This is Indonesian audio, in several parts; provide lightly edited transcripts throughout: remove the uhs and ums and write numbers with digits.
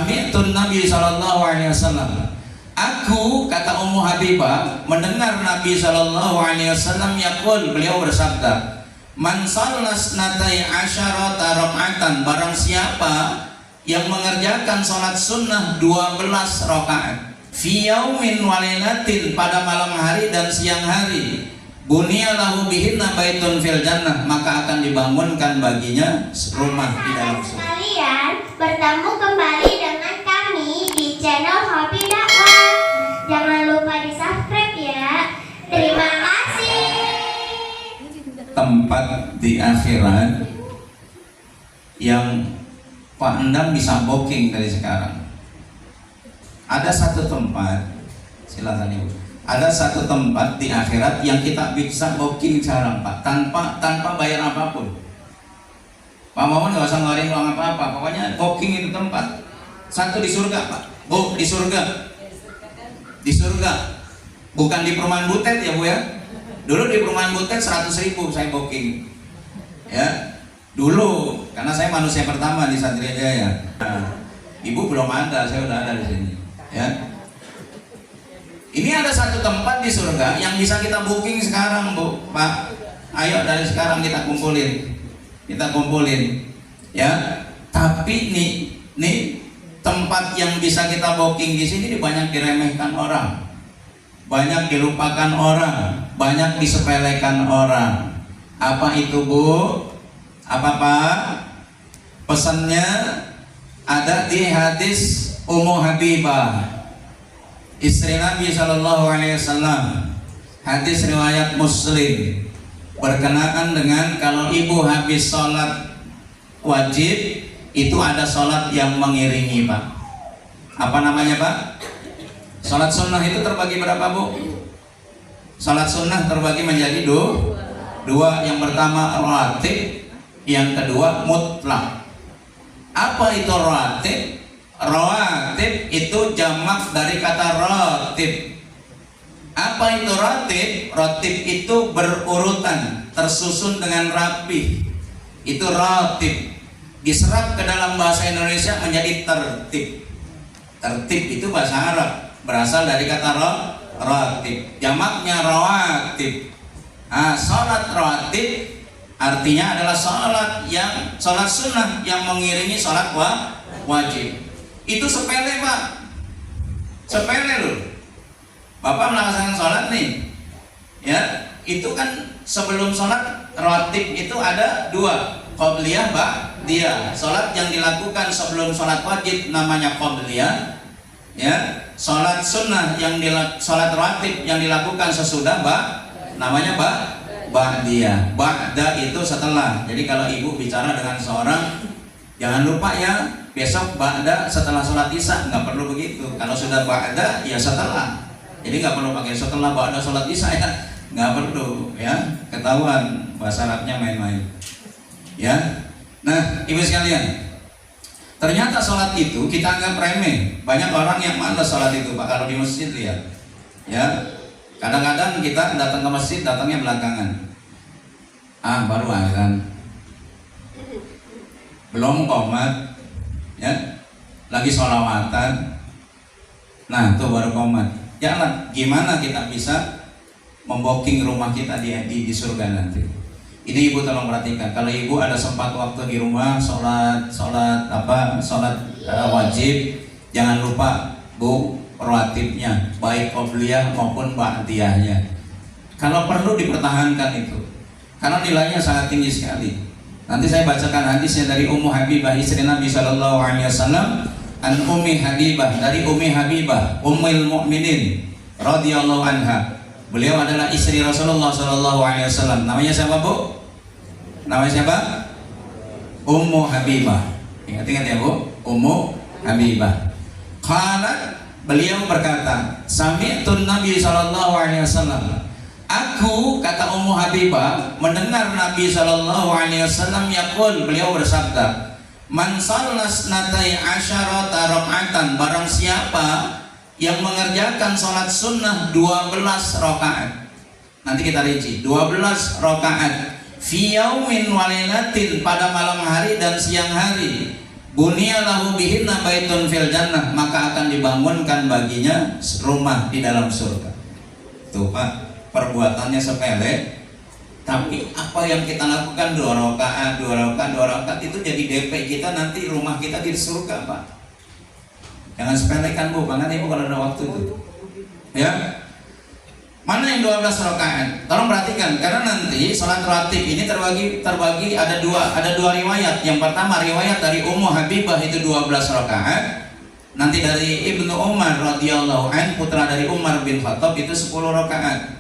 Sami'tun Nabi sallallahu alaihi wasallam. Aku, kata Ummu Habibah, mendengar Nabi sallallahu alaihi wasallam yaqul, beliau bersabda, man sallas natai asyarata rakaatan, barang siapa yang mengerjakan salat sunnah 12 rakaat fi yaumin walailatin, pada malam hari dan siang hari, bunya lahu bihinna baitun fil jannah, maka akan dibangunkan baginya rumah di dalam surga. Kalian bertemu kembali dengan kami di channel Hobi Dakwah. Jangan lupa di subscribe ya. Terima kasih. Tempat di akhirat yang Pak Endang bisa booking dari sekarang. Ada satu tempat, silakan Ibu. Ada satu tempat di akhirat yang kita bisa booking sekarang Pak, tanpa bayar apapun. Pak Maman nggak usah ngeluarin uang apa-apa, pokoknya booking itu tempat. Satu di surga Pak, Bu, di surga. Di surga, bukan di perumahan Butet ya Bu ya. Dulu di perumahan Butet 100.000 saya booking, ya. Dulu, karena saya manusia pertama di Satria Jaya. Nah, Ibu belum ada, saya udah ada di sini, ya. Ini ada satu tempat di surga yang bisa kita booking sekarang Bu, Pak. Ayo dari sekarang kita kumpulin, ya. Tapi nih tempat yang bisa kita booking di sini banyak diremehkan orang, banyak dilupakan orang, banyak disepelekan orang. Apa itu Bu? Apa Pak? Pesannya ada di hadis Ummu Habibah, istri Nabi Shallallahu Alaihi Wasallam. Hadis riwayat Muslim, berkenaan dengan kalau ibu habis sholat wajib itu ada sholat yang mengiringi Pak. Apa namanya Pak? Sholat sunnah itu terbagi berapa Bu? Sholat sunnah terbagi menjadi dua. Yang pertama rawatib, yang kedua mutlak. Apa itu rawatib? Rawatib itu jamak dari kata ratib. Apa itu ratib? Ratib itu berurutan, tersusun dengan rapi. Itu ratib. Diserap ke dalam bahasa Indonesia menjadi tertib. Tertib itu bahasa Arab, berasal dari kata ratib. Jamaknya rawatib. Sholat rawatib artinya adalah sholat sunnah yang mengiringi sholat wajib. Itu sepele Pak, sepele loh. Bapak melaksanakan sholat nih, ya, itu kan sebelum sholat rawatib itu ada dua, qobliyah, ba'diyah. Sholat yang dilakukan sebelum sholat wajib namanya qobliyah, ya. Sholat sunnah sholat rawatib yang dilakukan sesudah namanya ba'diyah. Ba'da itu setelah. Jadi kalau ibu bicara dengan seorang, jangan lupa ya, besok ba'da setelah sholat isya, nggak perlu begitu. Kalau sudah ba'da ya setelah. Jadi nggak perlu pakai setelah ba'da sholat isya ya, nggak perlu ya, ketahuan bahasa Arabnya main-main. Ya, nah ibu sekalian, ternyata sholat itu kita anggap remeh. Banyak orang yang malas sholat itu Pak kalau di masjid lihat. Ya, kadang-kadang kita datang ke masjid datangnya belakangan. Baru azan, belum qomat, ya, lagi sholawatan. Nah, tuh baru qomat. Jangan, gimana kita bisa membooking rumah kita di surga nanti? Ini ibu tolong perhatikan. Kalau ibu ada sempat waktu di rumah sholat wajib, jangan lupa Bu rawatibnya, baik qobliyah maupun ba'diyahnya. Kalau perlu dipertahankan itu, karena nilainya sangat tinggi sekali. Nanti saya bacakan hadisnya dari Ummu Habibah, istri Nabi Shallallahu Alaihi Wasallam. An Ummi Habibah, dari Ummi Habibah Ummul Mukminin radhiyallahu anha. Beliau adalah istri Rasulullah Shallallahu Alaihi Wasallam. Namanya siapa Bu? Namanya siapa? Ummu Habibah. Ingat-ingat ya Bu, Ummu Habibah. Qalat, beliau berkata, Sami'tun Nabi Shallallahu Alaihi Wasallam. Aku, kata Ummu Habibah, mendengar Nabi Shallallahu Alaihi Wasallam yaqul, beliau bersabda, man sallas natai asyarata rakaatan, barang siapa yang mengerjakan sholat sunnah 12 rakaat. Nanti kita rinci, 12 rakaat fi yaumin walailatin, pada malam hari dan siang hari, Bunia lahu bihinna baitun fil jannah, maka akan dibangunkan baginya rumah di dalam surga. Tuh Pak, perbuatannya sepele, tapi apa yang kita lakukan 2 rakaat itu jadi DP kita, nanti rumah kita di surga Pak. Jangan sepelekan Bu, banget Ibu kalau ada waktu itu. Ya. Mana yang 12 rakaat? Tolong perhatikan, karena nanti sholat rawatib ini terbagi ada dua riwayat. Yang pertama riwayat dari Ummu Habibah itu 12 rakaat. Nanti dari Ibnu Umar radhiyallahu an, putra dari Umar bin Khattab, itu 10 rakaat.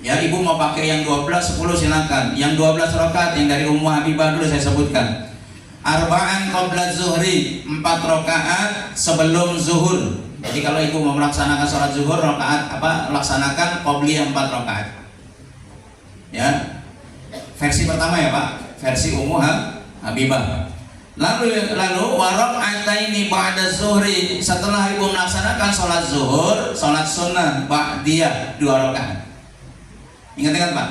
Ya, Ibu mau pakai yang 12, 10 silakan. Yang 12 rakaat yang dari Ummu Habibah dulu saya sebutkan. Arba'an qabla zuhri, 4 rakaat sebelum zuhur. Jadi kalau Ibu mau melaksanakan sholat zuhur, laksanakan qobliyah 4 rakaat. Ya, versi pertama ya Pak, versi Ummu Habibah. Lalu warakaataini ba'da zuhri, setelah Ibu melaksanakan sholat zuhur, sholat sunnah ba'diyah 2 rakaat. Ingat-ingat Pak,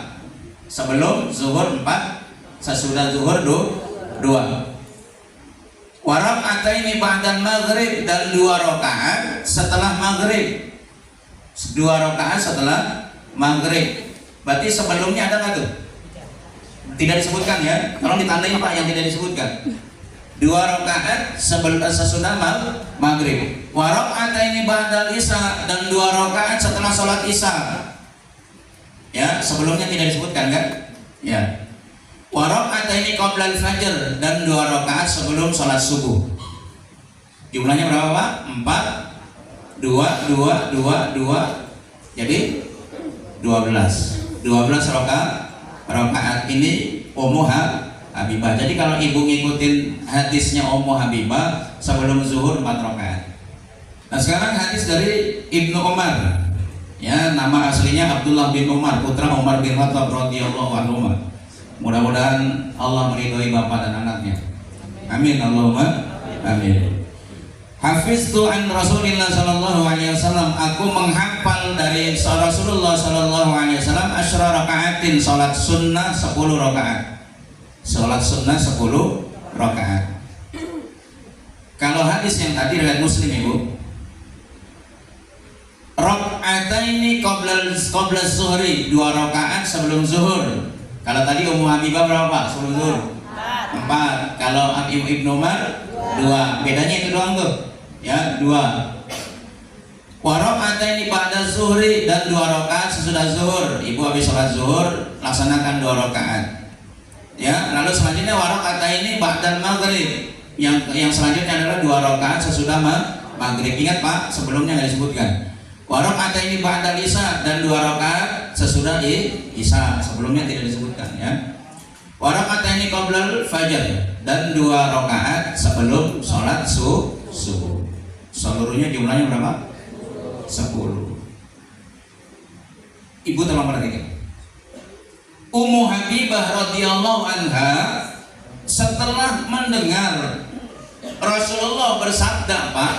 sebelum zuhur 4, sesudah zuhur 2. Warakaataini ba'dal maghrib, dan 2 rakaat setelah maghrib. 2 rakaat setelah maghrib. Berarti sebelumnya ada nggak tuh? Tidak disebutkan ya. Tolong ditandai Pak yang tidak disebutkan. 2 rakaat sesudah maghrib. Warakaataini ba'dal isya, dan 2 rakaat setelah sholat isya. Ya, sebelumnya tidak disebutkan kan? Ya. Warakaataini qabla al-fajr, dan 2 rakaat sebelum sholat subuh. Jumlahnya berapa Pak? 4, 2. Jadi 12 rakaat ini Ummu Habibah. Jadi kalau Ibu ngikutin hadisnya Ummu Habibah, sebelum zuhur 4 rakaat. Nah sekarang hadis dari Ibnu Umar. Ya, nama aslinya Abdullah bin Umar, putra Umar bin Khattab radhiyallahu anhu. Mudah-mudahan Allah meridhoi bapak dan anaknya. Amin Allahumma amin. Hafiztu an Rasulillah sallallahu alaihi wasallam, aku menghafal dari Rasulullah sallallahu alaihi wasallam asyra rakaatin, salat sunnah 10 rakaat. Salat sunnah 10 rakaat. Kalau hadis yang tadi riwayat Muslim Ibu, rakaataini qabla zuhri, 2 rakaat sebelum zuhur. Kalau tadi Ummu Habibah berapa? Sebelum zuhur 4. Kalau Ibnu Umar 2. Bedanya itu doang tuh. Ya, 2. Wa raka'ataini ba'da zuhri, dan 2 rakaat sesudah zuhur. Ibu habis sholat zuhur laksanakan 2 rakaat. Ya, lalu selanjutnya wa raka'ataini ba'dal maghrib. Yang selanjutnya adalah 2 rakaat sesudah maghrib. Ingat Pak, sebelumnya nggak disebutkan. Wa raka'ataini ba'dal isya, dan 2 rakaat sesudah isya. Sebelumnya tidak disebutkan ya. Wa raka'ataini qabla al-fajr, dan 2 rakaat sebelum sholat subuh. Seluruhnya jumlahnya berapa? 10. Ibu tolong perhatikan. Ummu Habibah radhiyallahu anha setelah mendengar Rasulullah bersabda Pak,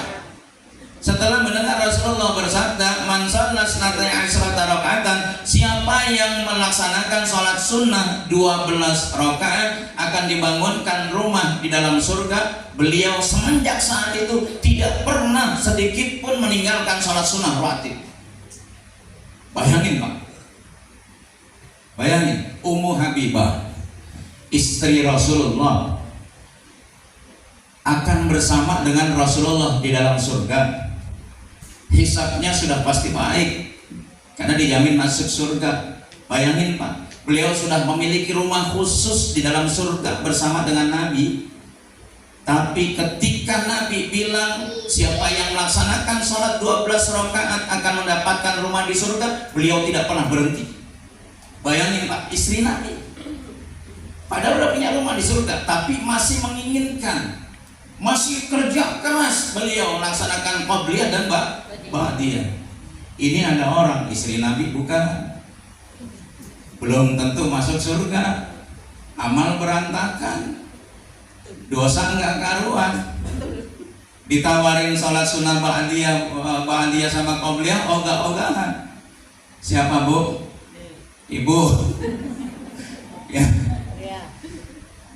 setelah mendengar Rasulullah bersabda, man shalla snatai asyrata rakaatan, siapa yang melaksanakan sholat sunnah 12 rakaat akan dibangunkan rumah di dalam surga. Beliau semenjak saat itu tidak pernah sedikit pun meninggalkan sholat sunnah rawatib. Bayangin Pak, bayangin Ummu Habibah, istri Rasulullah, akan bersama dengan Rasulullah di dalam surga. Hisabnya sudah pasti baik karena dijamin masuk surga. Bayangin Pak, beliau sudah memiliki rumah khusus di dalam surga bersama dengan Nabi. Tapi ketika Nabi bilang siapa yang melaksanakan sholat 12 rakaat akan mendapatkan rumah di surga, beliau tidak pernah berhenti. Bayangin Pak, istri Nabi padahal udah punya rumah di surga, tapi masih menginginkan, masih kerja keras beliau melaksanakan qobliyah dan ba'diyah. Ini ada orang istri Nabi bukan, belum tentu masuk surga, amal berantakan, dosa enggak karuan, ditawarin sholat sunnah ba'diyah sama qobliyah ogah-ogahan. Siapa Bu? Ibu. Ya.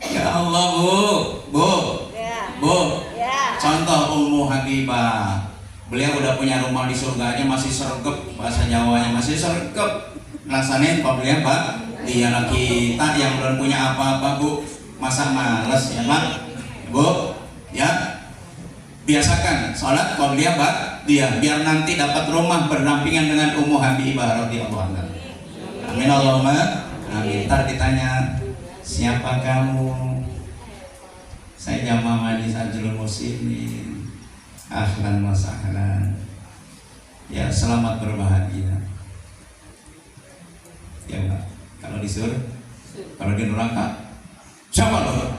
Ya Allah Bu. Ummu Habibah. Beliau udah punya rumah di surga aja masih sergep, bahasa Jawanya masih sergep. Ngelaksanain Pak beliau Pak. Dia lagi kita yang belum punya apa-apa Bu, masa males ya Pak? Bu, ya biasakan sholat qobliyah Pak dia biar nanti dapat rumah berdampingan dengan Ummu Habibah radhiyallahu anha. Amin Allahumma amin. Ntar ditanya siapa kamu? Saya Jamaah Majlis Ajrul Muslimin. Ahlan wa sahlan. Ya selamat berbahagia. Ya Pak. Kalau di surga, kalau di neraka, siapa loh?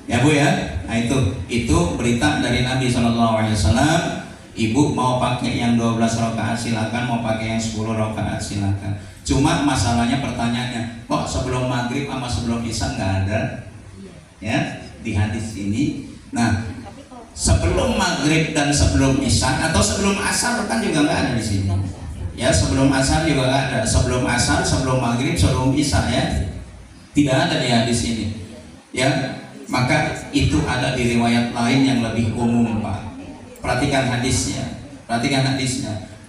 Ya Bu ya, nah itu berita dari Nabi SAW. Ibu mau pakai yang 12 rakaat silakan, mau pakai yang 10 rakaat silakan. Cuma masalahnya pertanyaannya, kok sebelum maghrib sama sebelum isya nggak ada? Ya di hadis ini. Nah sebelum maghrib dan sebelum isya atau sebelum asar kan juga nggak ada di sini. Ya sebelum asar juga nggak ada. Sebelum asar, sebelum maghrib, sebelum isya ya tidak ada di hadis ini. Ya. Maka itu ada di riwayat lain yang lebih umum Pak. Perhatikan hadisnya.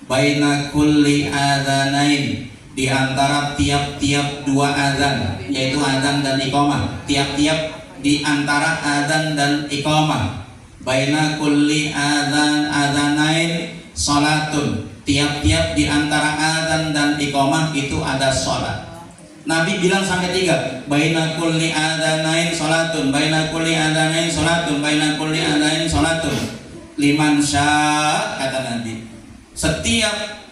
Baina kulli adzanain, di antara tiap-tiap dua adzan, yaitu adzan dan iqamah. Tiap-tiap di antara adzan dan iqamah. Baina kulli adzanain salatun. Tiap-tiap di antara adzan dan iqamah itu ada salat. Nabi bilang sampai 3, baina kulli adzanain salatun, baina kulli adzanain salatun, baina kulli adzanain salatun. Liman syaa, kata Nabi. Setiap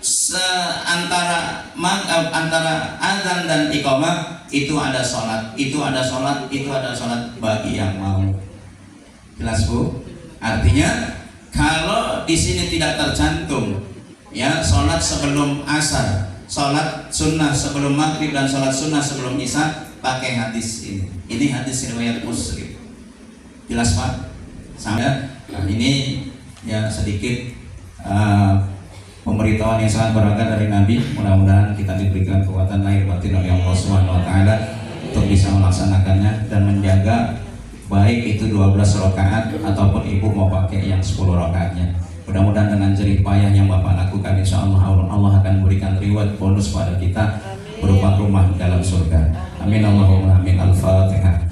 antara adzan dan iqamah itu ada salat, itu ada salat, itu ada salat bagi yang mau. Jelas Bu? Artinya kalau di sini tidak tercantum ya salat sebelum asar, sholat sunnah sebelum maghrib dan sholat sunnah sebelum isya, pakai hadis ini. Ini hadis riwayat Muslim. Jelas Pak? Sampai nah, ini ya sedikit pemberitahuan yang sangat berharga dari Nabi. Mudah-mudahan kita diberikan kekuatan lahir batin oleh Allah Subhanahu wa taala untuk bisa melaksanakannya dan menjaga baik itu 12 rakaat ataupun ibu mau pakai yang 10 rakaatnya. Mudah-mudahan dengan jerih payah yang Bapak lakukan, insya Allah Allah akan memberikan reward bonus pada kita berupa rumah di dalam surga. Amin Allahumma amin. Al-Fatihah.